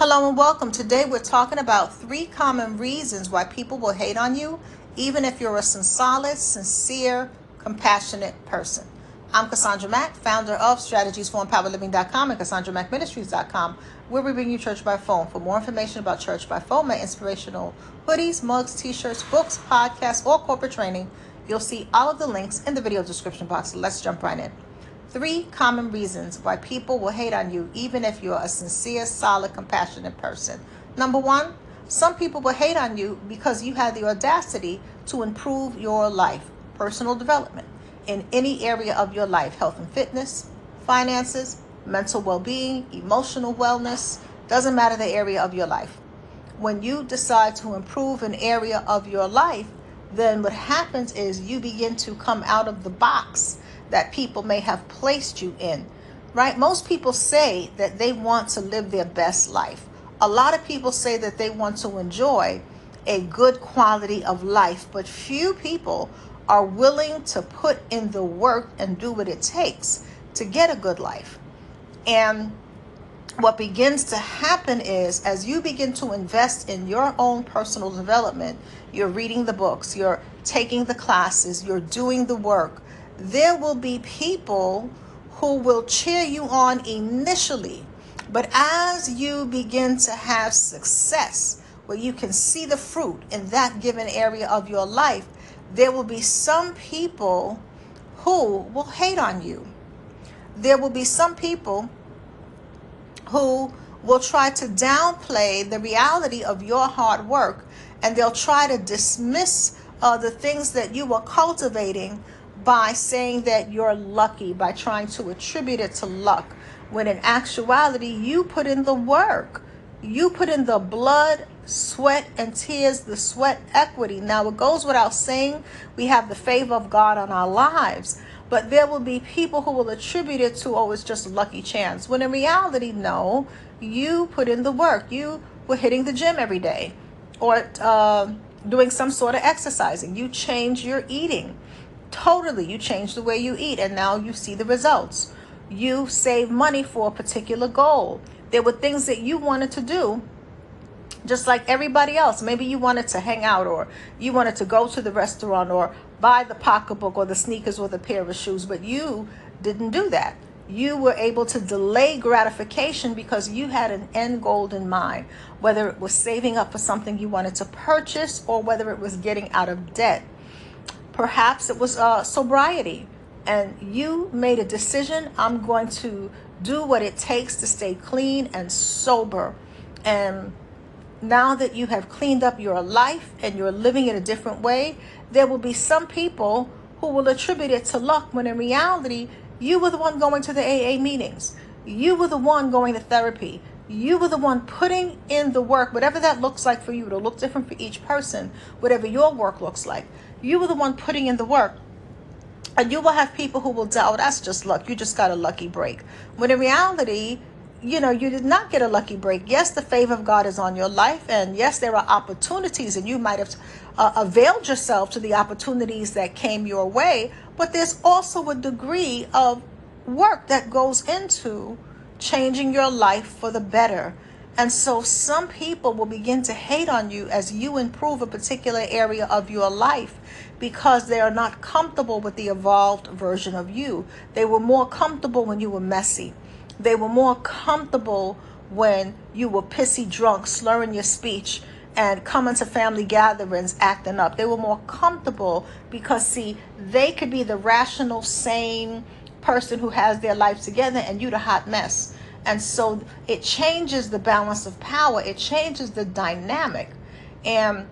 Hello and welcome. Today we're talking about 3 common reasons why people will hate on you, even if you're a sincere, compassionate person. I'm Cassandra Mack, founder of strategiesforempoweredliving.com and CassandраMackMinistries.com, where we bring you church by phone. For more information about church by phone, my inspirational hoodies, mugs, t-shirts, books, podcasts, or corporate training, you'll see all of the links in the video description box. So let's jump right in. 3 common reasons why people will hate on you, even if you're a sincere, solid, compassionate person. Number 1, some people will hate on you because you had the audacity to improve your life, personal development, in any area of your life, health and fitness, finances, mental well-being, emotional wellness, doesn't matter the area of your life. When you decide to improve an area of your life, then what happens is you begin to come out of the box that people may have placed you in, right? Most people say that they want to live their best life. A lot of people say that they want to enjoy a good quality of life, but few people are willing to put in the work and do what it takes to get a good life. And what begins to happen is, as you begin to invest in your own personal development, you're reading the books, you're taking the classes, you're doing the work, there will be people who will cheer you on initially. But as you begin to have success, where you can see the fruit in that given area of your life, there will be some people who will hate on you. There will be some people who will try to downplay the reality of your hard work, and they'll try to dismiss the things that you are cultivating by saying that you're lucky, by trying to attribute it to luck, when in actuality you put in the work. You put in the blood, sweat, and tears, the sweat equity. Now, it goes without saying, we have the favor of God on our lives, but there will be people who will attribute it to, oh, it's just a lucky chance, when in reality, no, you put in the work. You were hitting the gym every day, or doing some sort of exercising. You change your eating. Totally, you change the way you eat, and now you see the results. You save money for a particular goal. There were things that you wanted to do, just like everybody else. Maybe you wanted to hang out, or you wanted to go to the restaurant, or buy the pocketbook, or the sneakers, or the pair of shoes, but you didn't do that. You were able to delay gratification because you had an end goal in mind, whether it was saving up for something you wanted to purchase, or whether it was getting out of debt. Perhaps it was sobriety, and you made a decision, I'm going to do what it takes to stay clean and sober. And now that you have cleaned up your life and you're living in a different way, there will be some people who will attribute it to luck, when in reality, you were the one going to the AA meetings. You were the one going to therapy. You were the one putting in the work, whatever that looks like for you. It'll look different for each person, whatever your work looks like. You were the one putting in the work. And you will have people who will doubt, that's just luck. You just got a lucky break. When in reality, you did not get a lucky break. Yes, the favor of God is on your life. And yes, there are opportunities, and you might have availed yourself to the opportunities that came your way. But there's also a degree of work that goes into changing your life for the better. And so some people will begin to hate on you as you improve a particular area of your life, because they are not comfortable with the evolved version of you. They were more comfortable when you were messy. They were more comfortable when you were pissy drunk, slurring your speech, and coming to family gatherings acting up. They were more comfortable because, see, they could be the rational, sane person who has their life together, and you the hot mess. And so it changes the balance of power. It changes the dynamic. And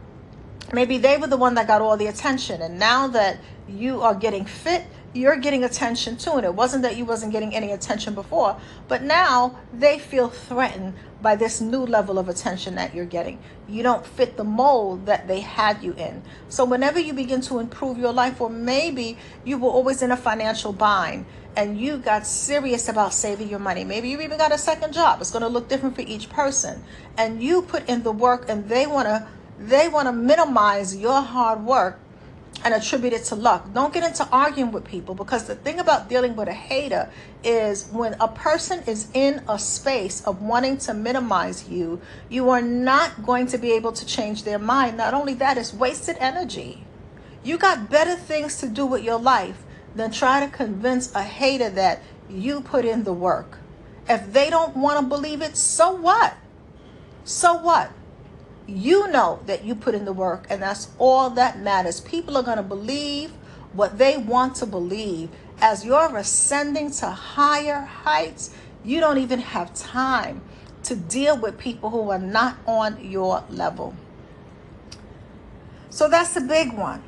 maybe they were the one that got all the attention. And now that you are getting fit, you're getting attention too. And it wasn't that you wasn't getting any attention before, but now they feel threatened by this new level of attention that you're getting. You don't fit the mold that they had you in. So whenever you begin to improve your life, or maybe you were always in a financial bind and you got serious about saving your money. Maybe you even got a second job. It's going to look different for each person. And you put in the work, and they want to minimize your hard work and attribute it to luck. Don't get into arguing with people, because the thing about dealing with a hater is when a person is in a space of wanting to minimize you, you are not going to be able to change their mind. Not only that, it's wasted energy. You got better things to do with your life than try to convince a hater that you put in the work. If they don't want to believe it, so what? So what? You know that you put in the work, and that's all that matters. People are going to believe what they want to believe. As you're ascending to higher heights, you don't even have time to deal with people who are not on your level. So that's a big one.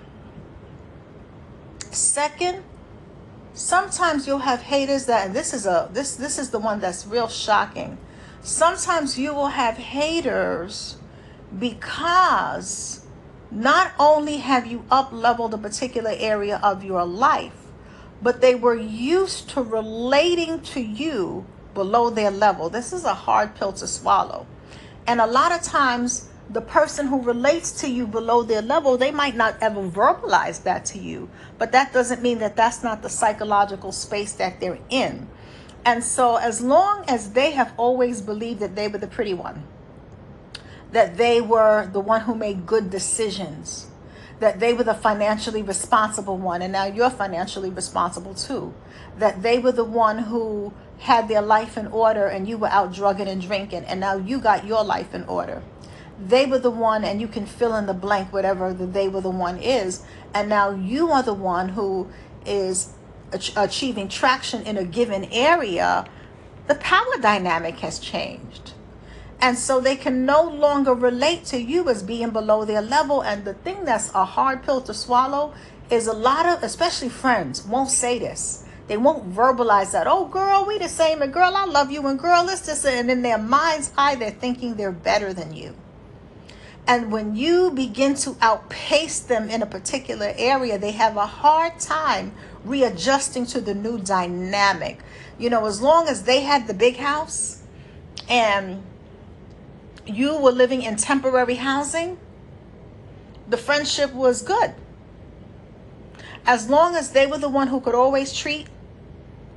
Second, sometimes you'll have haters that, and this is the one that's real shocking. Sometimes you will have haters because not only have you up-leveled a particular area of your life, but they were used to relating to you below their level. This is a hard pill to swallow. And a lot of times, the person who relates to you below their level, they might not ever verbalize that to you, but that doesn't mean that that's not the psychological space that they're in. And so as long as they have always believed that they were the pretty one, that they were the one who made good decisions, that they were the financially responsible one, and now you're financially responsible too, that they were the one who had their life in order and you were out drugging and drinking, and now you got your life in order. They were the one, and you can fill in the blank, whatever the they were the one is, and now you are the one who is achieving traction in a given area. The power dynamic has changed. And so they can no longer relate to you as being below their level. And the thing that's a hard pill to swallow is a lot of, especially friends, won't say this. They won't verbalize that. Oh, girl, we the same. And girl, I love you. And girl, it's this. And in their mind's eye, they're thinking they're better than you. And when you begin to outpace them in a particular area, they have a hard time readjusting to the new dynamic. You know, as long as they had the big house and you were living in temporary housing, the friendship was good. As long as they were the one who could always treat,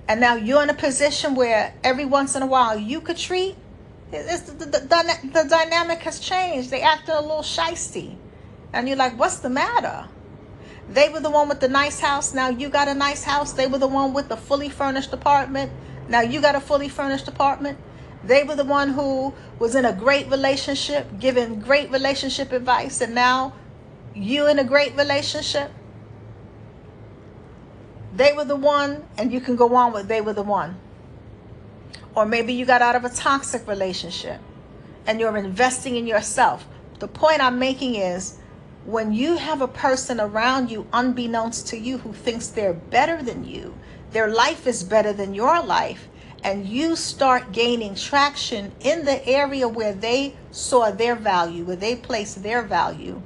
and now you're in a position where every once in a while you could treat, the dynamic has changed. They acted a little shysty. And you're like, what's the matter? They were the one with the nice house. Now you got a nice house. They were the one with the fully furnished apartment. Now you got a fully furnished apartment. They were the one who was in a great relationship, giving great relationship advice. And now you in a great relationship. They were the one, and you can go on with they were the one. Or maybe you got out of a toxic relationship and you're investing in yourself. The point I'm making is, when you have a person around you, unbeknownst to you, who thinks they're better than you, their life is better than your life, and you start gaining traction in the area where they saw their value, where they placed their value,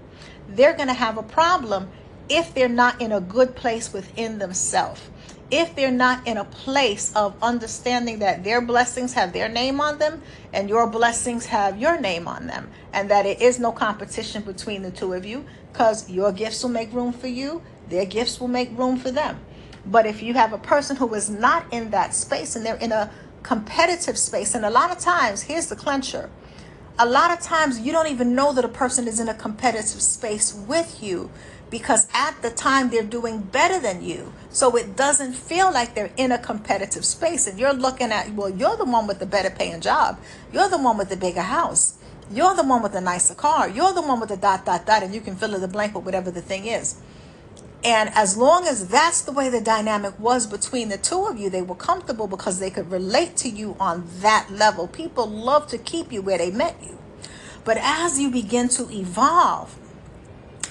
they're going to have a problem if they're not in a good place within themselves. If they're not in a place of understanding that their blessings have their name on them and your blessings have your name on them, and that it is no competition between the two of you, because your gifts will make room for you, their gifts will make room for them. But if you have a person who is not in that space and they're in a competitive space, and a lot of times, here's the clincher, a lot of times you don't even know that a person is in a competitive space with you, because at the time they're doing better than you. So it doesn't feel like they're in a competitive space. And you're looking at, well, you're the one with the better paying job. You're the one with the bigger house. You're the one with the nicer car. You're the one with the ... and you can fill in the blank with whatever the thing is. And as long as that's the way the dynamic was between the two of you, they were comfortable because they could relate to you on that level. People love to keep you where they met you. But as you begin to evolve,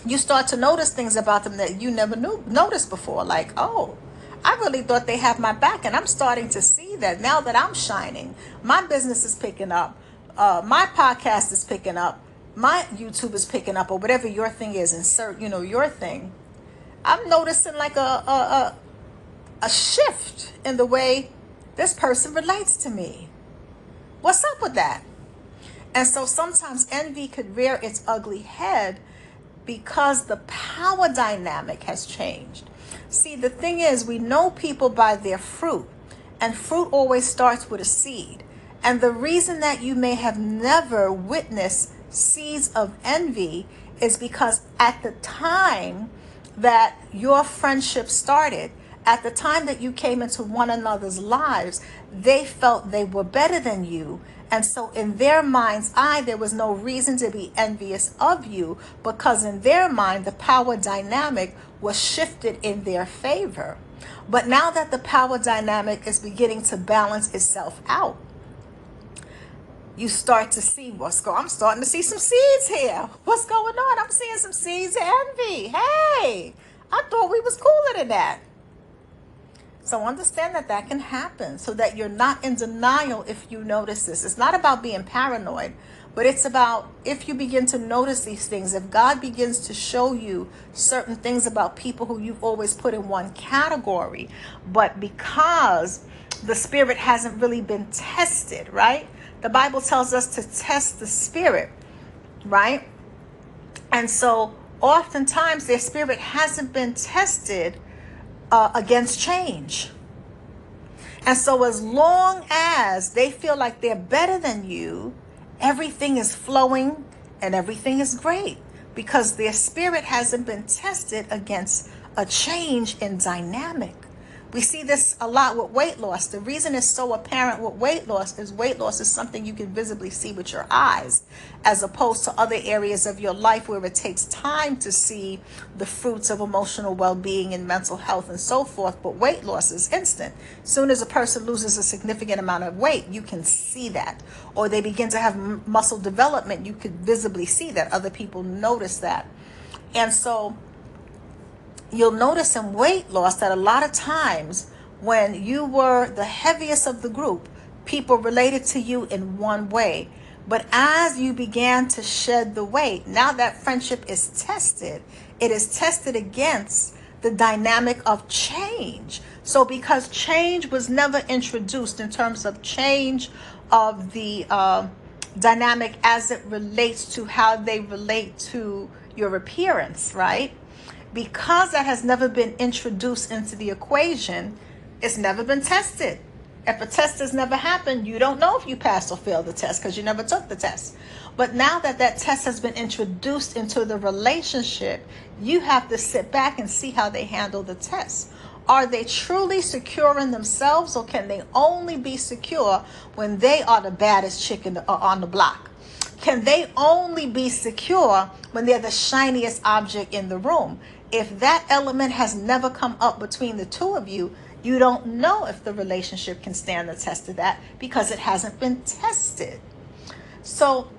you start to notice things about them that you never noticed before. Like, oh, I really thought they had my back. And I'm starting to see that now that I'm shining. My business is picking up. My podcast is picking up. My YouTube is picking up, or whatever your thing is. Insert, your thing. I'm noticing like a shift in the way this person relates to me. What's up with that? And so sometimes envy could rear its ugly head because the power dynamic has changed. See, the thing is, we know people by their fruit, and fruit always starts with a seed. And the reason that you may have never witnessed seeds of envy is because at the time that your friendship started, at the time that you came into one another's lives, they felt they were better than you. And so in their mind's eye, there was no reason to be envious of you, because in their mind, the power dynamic was shifted in their favor. But now that the power dynamic is beginning to balance itself out, you start to see I'm starting to see some seeds here. What's going on? I'm seeing some seeds of envy. Hey, I thought we was cooler than that. So understand that that can happen, so that you're not in denial if you notice this. It's not about being paranoid, but it's about, if you begin to notice these things, if God begins to show you certain things about people who you've always put in one category, but because the spirit hasn't really been tested, right? The Bible tells us to test the spirit, right? And so oftentimes their spirit hasn't been tested against change. And so as long as they feel like they're better than you, everything is flowing and everything is great, because their spirit hasn't been tested against a change in dynamic. We see this a lot with weight loss. The reason it's so apparent with weight loss is something you can visibly see with your eyes, as opposed to other areas of your life where it takes time to see the fruits of emotional well-being and mental health and so forth. But weight loss is instant. As soon as a person loses a significant amount of weight, you can see that. Or they begin to have muscle development, you could visibly see that. Other people notice that. And so you'll notice in weight loss that a lot of times when you were the heaviest of the group, people related to you in one way. But as you began to shed the weight, now that friendship is tested, it is tested against the dynamic of change. So because change was never introduced in terms of change of the dynamic as it relates to how they relate to your appearance, right? Because that has never been introduced into the equation, it's never been tested. If a test has never happened, you don't know if you passed or failed the test because you never took the test. But now that that test has been introduced into the relationship, you have to sit back and see how they handle the test. Are they truly secure in themselves, or can they only be secure when they are the baddest chick on the block? Can they only be secure when they're the shiniest object in the room? If that element has never come up between the two of you, you don't know if the relationship can stand the test of that, because it hasn't been tested. So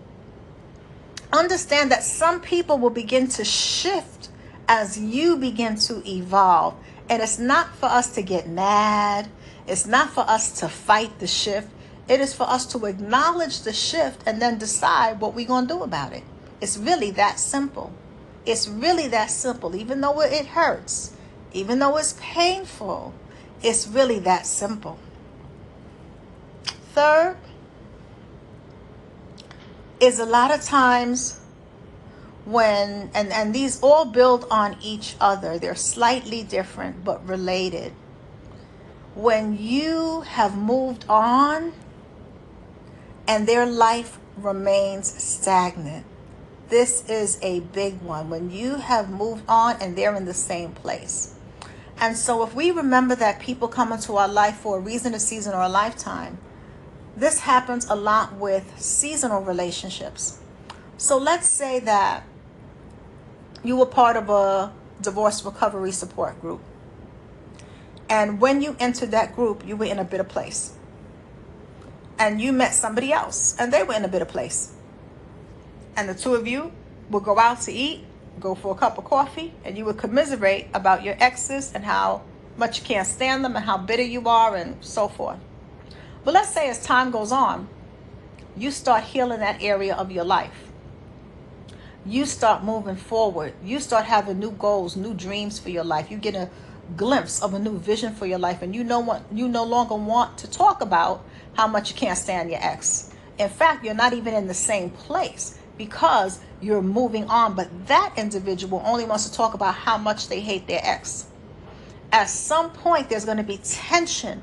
understand that some people will begin to shift as you begin to evolve. And it's not for us to get mad. It's not for us to fight the shift. It is for us to acknowledge the shift and then decide what we're going to do about it. It's really that simple. It's really that simple. Even though it hurts, even though it's painful, it's really that simple. Third is a lot of times when, and these all build on each other. They're slightly different but related. When you have moved on and their life remains stagnant. This is a big one. When you have moved on and they're in the same place. And so if we remember that people come into our life for a reason, a season, or a lifetime, this happens a lot with seasonal relationships. So let's say that you were part of a divorce recovery support group. And when you entered that group, you were in a bitter place. And you met somebody else, and they were in a bitter place. And the two of you would go out to eat, go for a cup of coffee, and you would commiserate about your exes and how much you can't stand them and how bitter you are and so forth. But let's say as time goes on, you start healing that area of your life. You start moving forward. You start having new goals, new dreams for your life. You get a glimpse of a new vision for your life, and you know what, you no longer want to talk about how much you can't stand your ex. In fact, you're not even in the same place. because you're moving on. But that individual only wants to talk about how much they hate their ex. At some point, there's going to be tension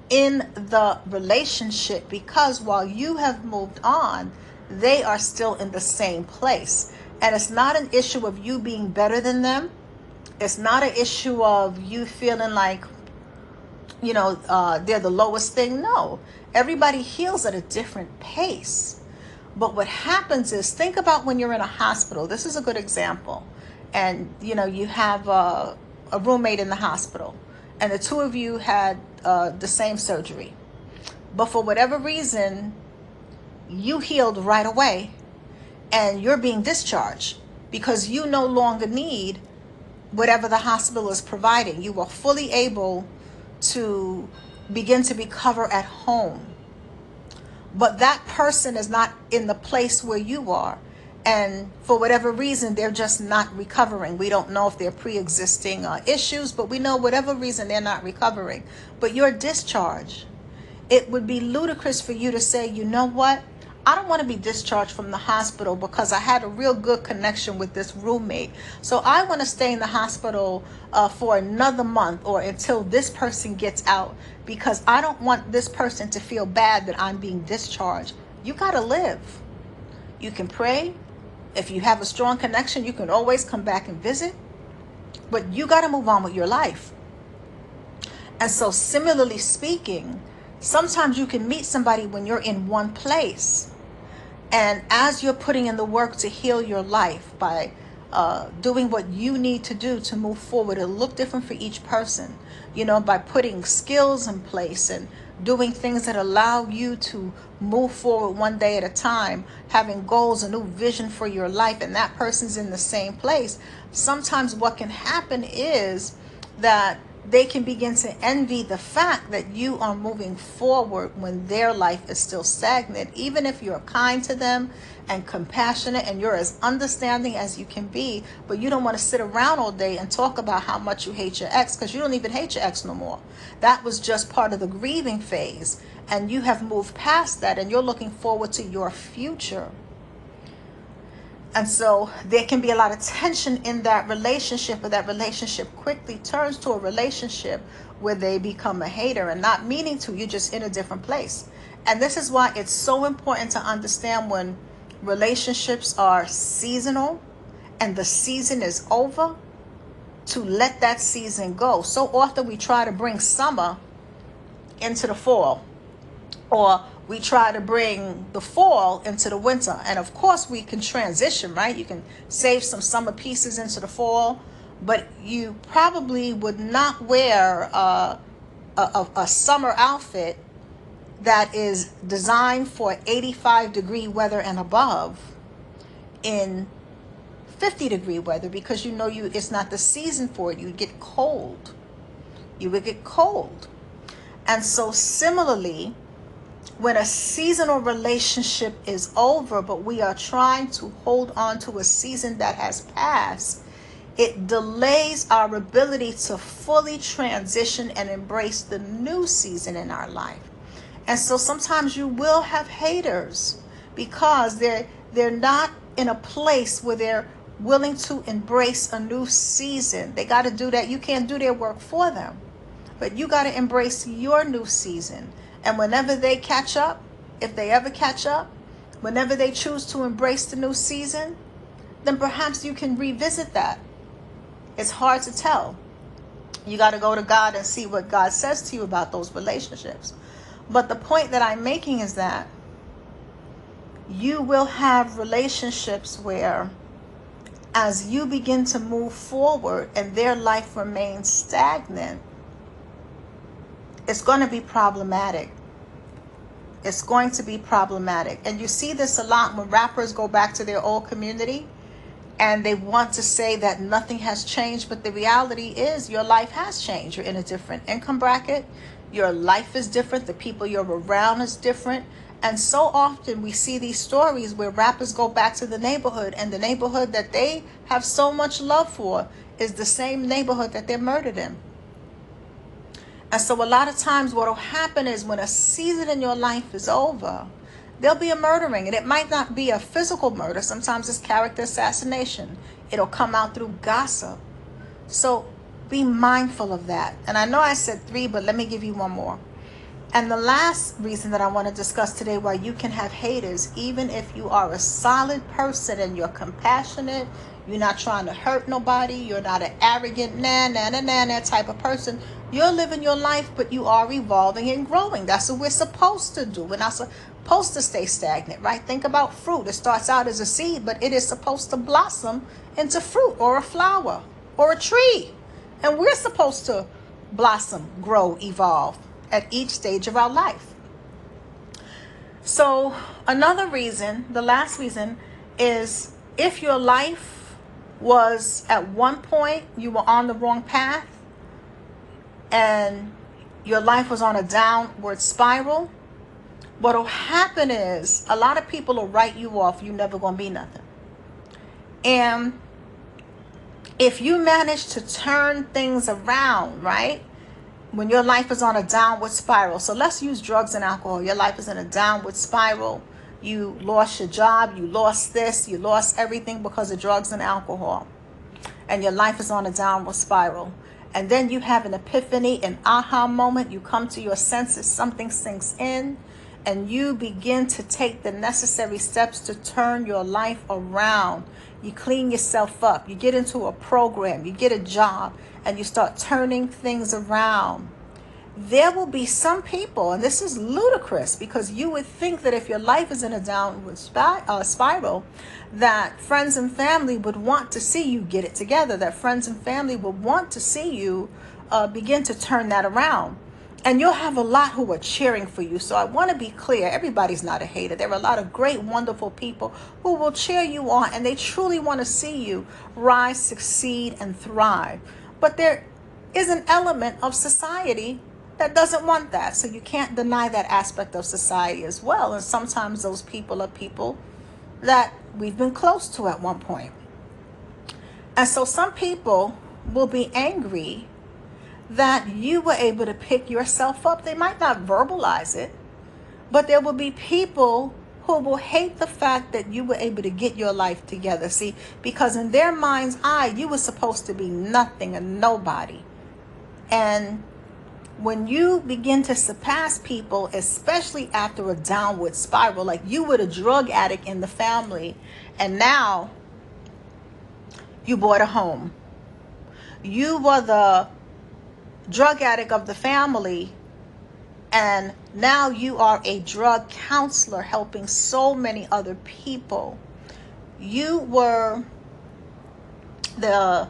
in the relationship, because while you have moved on, they are still in the same place. And it's not an issue of you being better than them. It's not an issue of you feeling like, they're the lowest thing. No, everybody heals at a different pace. But what happens is, think about when you're in a hospital. This is a good example. And, you have a roommate in the hospital, and the two of you had the same surgery. But for whatever reason, you healed right away, and you're being discharged because you no longer need whatever the hospital is providing. You are fully able to begin to recover at home. But that person is not in the place where you are. And for whatever reason, they're just not recovering. We don't know if they're pre-existing issues, but we know whatever reason they're not recovering. But you're discharged. It would be ludicrous for you to say, you know what? I don't want to be discharged from the hospital because I had a real good connection with this roommate. So I want to stay in the hospital for another month or until this person gets out, because I don't want this person to feel bad that I'm being discharged. You got to live. You can pray. If you have a strong connection, you can always come back and visit. But you got to move on with your life. And so similarly speaking, sometimes you can meet somebody when you're in one place. And as you're putting in the work to heal your life by doing what you need to do to move forward, it'll look different for each person, by putting skills in place and doing things that allow you to move forward one day at a time, having goals, a new vision for your life, and that person's in the same place. Sometimes what can happen is that they can begin to envy the fact that you are moving forward when their life is still stagnant, even if you're kind to them and compassionate and you're as understanding as you can be. But you don't want to sit around all day and talk about how much you hate your ex, because you don't even hate your ex no more. That was just part of the grieving phase, and you have moved past that, and you're looking forward to your future. And so there can be a lot of tension in that relationship, but that relationship quickly turns to a relationship where they become a hater, and not meaning to, you're just in a different place. And this is why it's so important to understand when relationships are seasonal and the season is over, to let that season go. So often we try to bring summer into the fall, or we try to bring the fall into the winter. And of course we can transition, right? You can save some summer pieces into the fall, but you probably would not wear a summer outfit that is designed for 85-degree weather and above in 50-degree weather, because it's not the season for it. You get cold. You would get cold. And so similarly, when a seasonal relationship is over, but we are trying to hold on to a season that has passed, it delays our ability to fully transition and embrace the new season in our life. And so sometimes you will have haters because they're not in a place where they're willing to embrace a new season. They got to do that. You can't do their work for them, but you got to embrace your new season. And whenever they catch up, if they ever catch up, whenever they choose to embrace the new season, then perhaps you can revisit that. It's hard to tell. You got to go to God and see what God says to you about those relationships. But the point that I'm making is that you will have relationships where, as you begin to move forward and their life remains stagnant, it's going to be problematic. It's going to be problematic. And you see this a lot when rappers go back to their old community and they want to say that nothing has changed. But the reality is your life has changed. You're in a different income bracket. Your life is different. The people you're around is different. And so often we see these stories where rappers go back to the neighborhood, and the neighborhood that they have so much love for is the same neighborhood that they're murdered in. And so a lot of times what will happen is when a season in your life is over There'll be a murdering, and it might not be a physical murder. Sometimes it's character assassination. It'll come out through gossip. So be mindful of that. And I know I said 3, but let me give you one more. And the last reason that I want to discuss today why you can have haters, even if you are a solid person and you're compassionate, you're not trying to hurt nobody, you're not an arrogant that type of person. You're living your life, but you are evolving and growing. That's what we're supposed to do. We're not supposed to stay stagnant, right? Think about fruit. It starts out as a seed, but it is supposed to blossom into fruit or a flower or a tree. And we're supposed to blossom, grow, evolve at each stage of our life. So another reason, the last reason, is if your life was at one point you were on the wrong path and your life was on a downward spiral, what'll happen is a lot of people will write you off. You're never going to be nothing. And if you manage to turn things around, right? When your life is on a downward spiral. So let's use drugs and alcohol. Your life is in a downward spiral. You lost your job. You lost this. You lost everything because of drugs and alcohol. And your life is on a downward spiral. And then you have an epiphany, an aha moment. You come to your senses. Something sinks in. And you begin to take the necessary steps to turn your life around. You clean yourself up. You get into a program. You get a job. And you start turning things around. There will be some people, and this is ludicrous, because you would think that if your life is in a downward spiral, that friends and family would want to see you get it together, that friends and family would want to see you begin to turn that around. And you'll have a lot who are cheering for you. So I want to be clear, everybody's not a hater. There are a lot of great, wonderful people who will cheer you on, and they truly want to see you rise, succeed, and thrive. But there is an element of society that doesn't want that. So you can't deny that aspect of society as well. And sometimes those people are people that we've been close to at one point. And so some people will be angry that you were able to pick yourself up. They might not verbalize it, but there will be people who will hate the fact that you were able to get your life together. See, because in their mind's eye, you were supposed to be nothing and nobody. And when you begin to surpass people, especially after a downward spiral, like you were the drug addict in the family, and now you bought a home. You were the drug addict of the family, and now you are a drug counselor helping so many other people. You were the,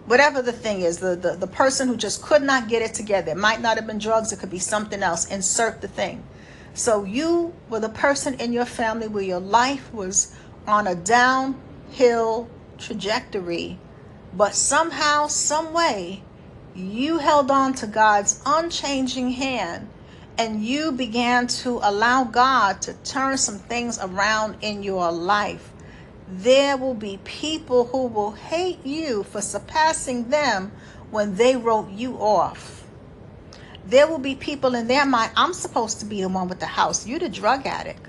whatever the thing is, the person who just could not get it together. It might not have been drugs. It could be something else. Insert the thing. So you were the person in your family where your life was on a downhill trajectory, but somehow, some way, you held on to God's unchanging hand, and you began to allow God to turn some things around in your life. There will be people who will hate you for surpassing them when they wrote you off. There will be people in their mind, I'm supposed to be the one with the house. You're the drug addict.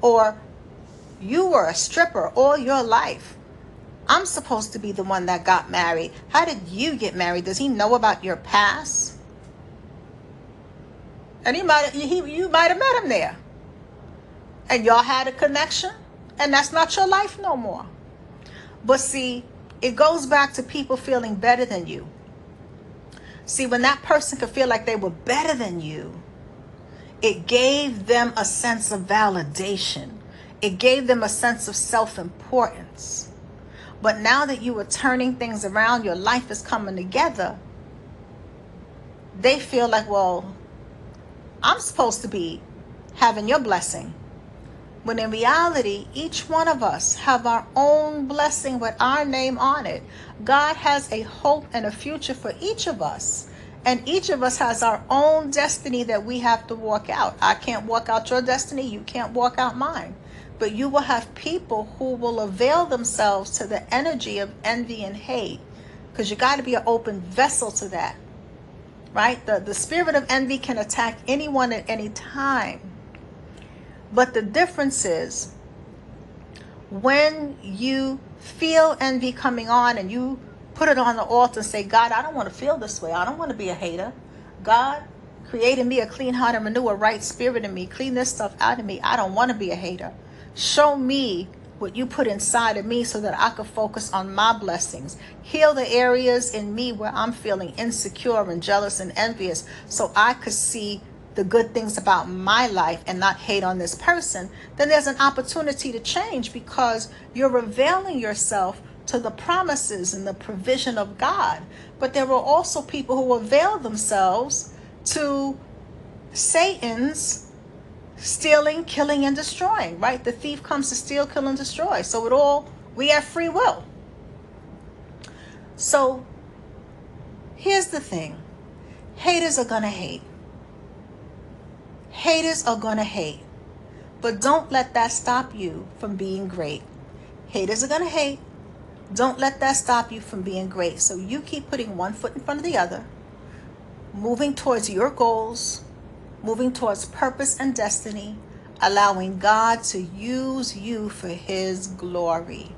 Or you were a stripper all your life. I'm supposed to be the one that got married. How did you get married? Does he know about your past? And you might have met him there. And y'all had a connection. And that's not your life no more. But see, it goes back to people feeling better than you. See, when that person could feel like they were better than you, it gave them a sense of validation. It gave them a sense of self-importance. But now that you are turning things around, your life is coming together, they feel like, well, I'm supposed to be having your blessing. When in reality, each one of us have our own blessing with our name on it. God has a hope and a future for each of us. And each of us has our own destiny that we have to walk out. I can't walk out your destiny. You can't walk out mine. But you will have people who will avail themselves to the energy of envy and hate, because you got to be an open vessel to that, right? The spirit of envy can attack anyone at any time. But the difference is when you feel envy coming on and you put it on the altar and say, God, I don't want to feel this way. I don't want to be a hater. God, create in me a clean heart and renew a right spirit in me. Clean this stuff out of me. I don't want to be a hater. Show me what you put inside of me so that I could focus on my blessings. Heal the areas in me where I'm feeling insecure and jealous and envious so I could see the good things about my life and not hate on this person. Then there's an opportunity to change because you're availing yourself to the promises and the provision of God. But there are also people who avail themselves to Satan's stealing, killing, and destroying, right? The thief comes to steal, kill, and destroy. So we have free will. So here's the thing. Haters are going to hate. Haters are going to hate. But don't let that stop you from being great. Haters are going to hate. Don't let that stop you from being great. So you keep putting one foot in front of the other, moving towards your goals, moving towards purpose and destiny, allowing God to use you for his glory.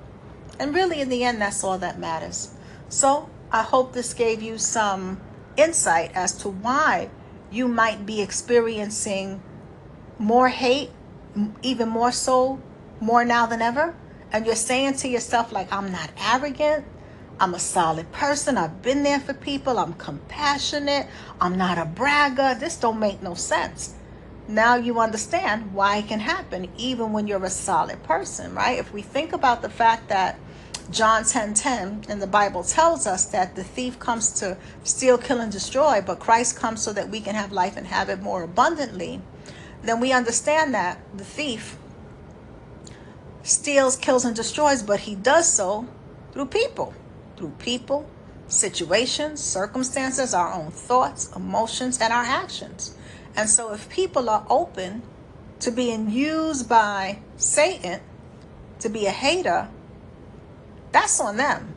And really, in the end, that's all that matters. So I hope this gave you some insight as to why you might be experiencing more hate, even more so, more now than ever. And you're saying to yourself, like, I'm not arrogant. I'm a solid person. I've been there for people. I'm compassionate. I'm not a bragger. This don't make no sense. Now you understand why it can happen even when you're a solid person, right? If we think about the fact that John 10:10 in the Bible tells us that the thief comes to steal, kill, and destroy, but Christ comes so that we can have life and have it more abundantly, then we understand that the thief steals, kills, and destroys, but he does so through people, situations, circumstances, our own thoughts, emotions, and our actions. And so if people are open to being used by Satan to be a hater, that's on them.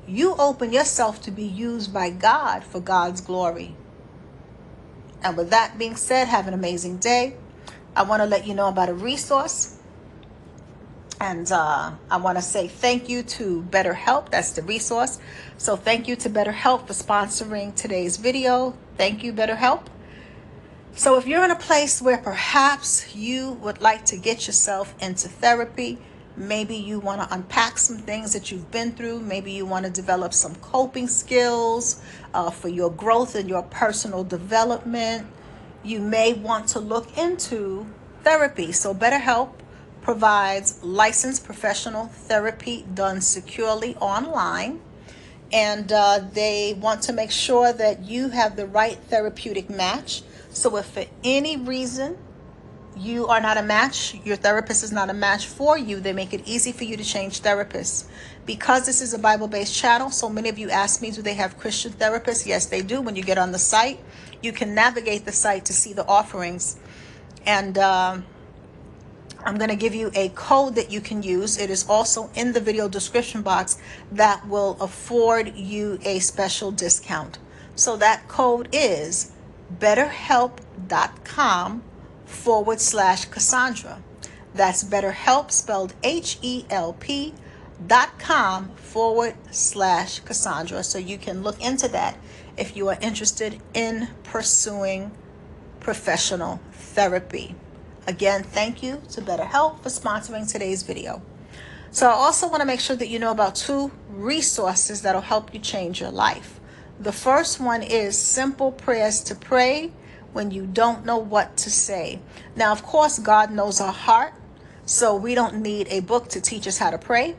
You open yourself to be used by God for God's glory. And with that being said, have an amazing day. I want to let you know about a resource. And I want to say thank you to BetterHelp. That's the resource. So thank you to BetterHelp for sponsoring today's video. Thank you, BetterHelp. So if you're in a place where perhaps you would like to get yourself into therapy, maybe you want to unpack some things that you've been through. Maybe you want to develop some coping skills for your growth and your personal development. You may want to look into therapy. So BetterHelp provides licensed professional therapy done securely online. And they want to make sure that you have the right therapeutic match. So if for any reason you are not a match, your therapist is not a match for you, they make it easy for you to change therapists. Because this is a Bible-based channel, so many of you ask me, do they have Christian therapists? Yes, they do. When you get on the site, you can navigate the site to see the offerings. And I'm going to give you a code that you can use. It is also in the video description box that will afford you a special discount. So that code is betterhelp.com/Cassandra. That's BetterHelp spelled HELP.com/Cassandra. So you can look into that if you are interested in pursuing professional therapy. Again, thank you to BetterHelp for sponsoring today's video. So I also want to make sure that you know about 2 resources that will help you change your life. The first one is Simple Prayers to Pray When You Don't Know What to Say. Now, of course, God knows our heart, so we don't need a book to teach us how to pray.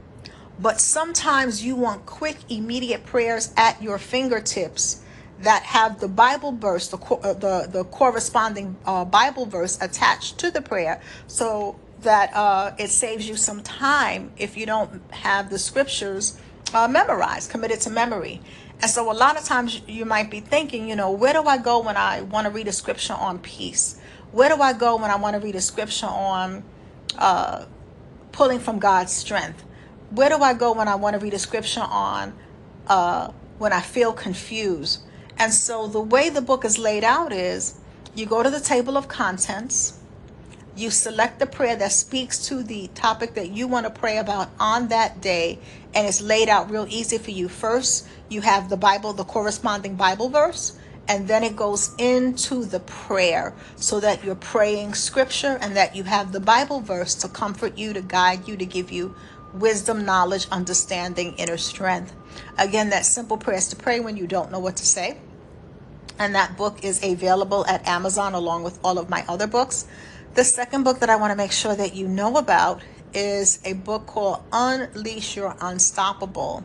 But sometimes you want quick, immediate prayers at your fingertips that have the Bible verse, the corresponding Bible verse attached to the prayer, so that it saves you some time if you don't have the scriptures memorized, committed to memory. And so a lot of times you might be thinking, where do I go when I want to read a scripture on peace? Where do I go when I want to read a scripture on pulling from God's strength? Where do I go when I want to read a scripture on when I feel confused? And so the way the book is laid out is you go to the table of contents, You select the prayer that speaks to the topic that you want to pray about on that day, and it's laid out real easy for you. First, you have the Bible, the corresponding Bible verse, and then it goes into the prayer so that you're praying scripture and that you have the Bible verse to comfort you, to guide you, to give you wisdom, knowledge, understanding, inner strength. Again, that simple prayer is to pray when you don't know what to say. And that book is available at Amazon along with all of my other books. The second book that I want to make sure that you know about is a book called Unleash Your Unstoppable.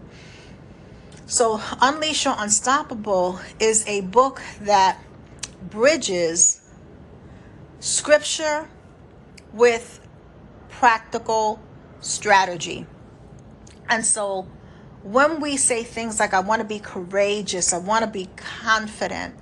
So Unleash Your Unstoppable is a book that bridges scripture with practical strategy. And so when we say things like, I want to be courageous, I want to be confident,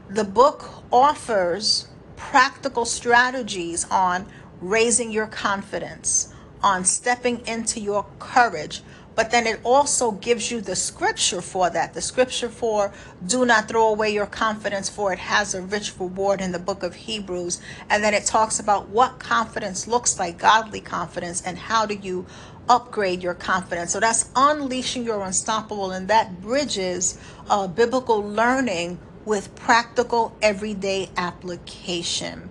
the book offers practical strategies on raising your confidence, on stepping into your courage. But then it also gives you the scripture for that. The scripture for do not throw away your confidence, for it has a rich reward in the book of Hebrews. And then it talks about what confidence looks like, godly confidence, and how do you upgrade your confidence. So that's Unleashing Your Unstoppable, and that bridges biblical learning with practical everyday application.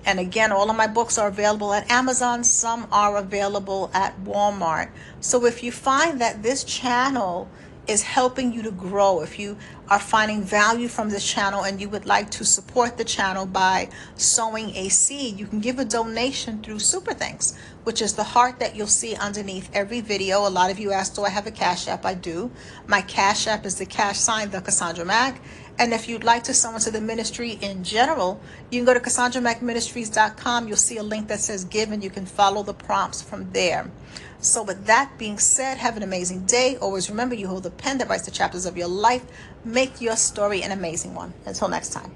And again, all of my books are available at Amazon. Some are available at Walmart. So if you find that this channel is helping you to grow, if you are finding value from this channel and you would like to support the channel by sowing a seed, you can give a donation through Super Thanks, which is the heart that you'll see underneath every video. A lot of you asked, do I have a Cash App? I do. My Cash App is #TheCassandraMack. And if you'd like to sow into the ministry in general, you can go to CassandраMackMinistries.com. You'll see a link that says give, and you can follow the prompts from there. So with that being said, have an amazing day. Always remember, you hold the pen that writes the chapters of your life. Make your story an amazing one. Until next time.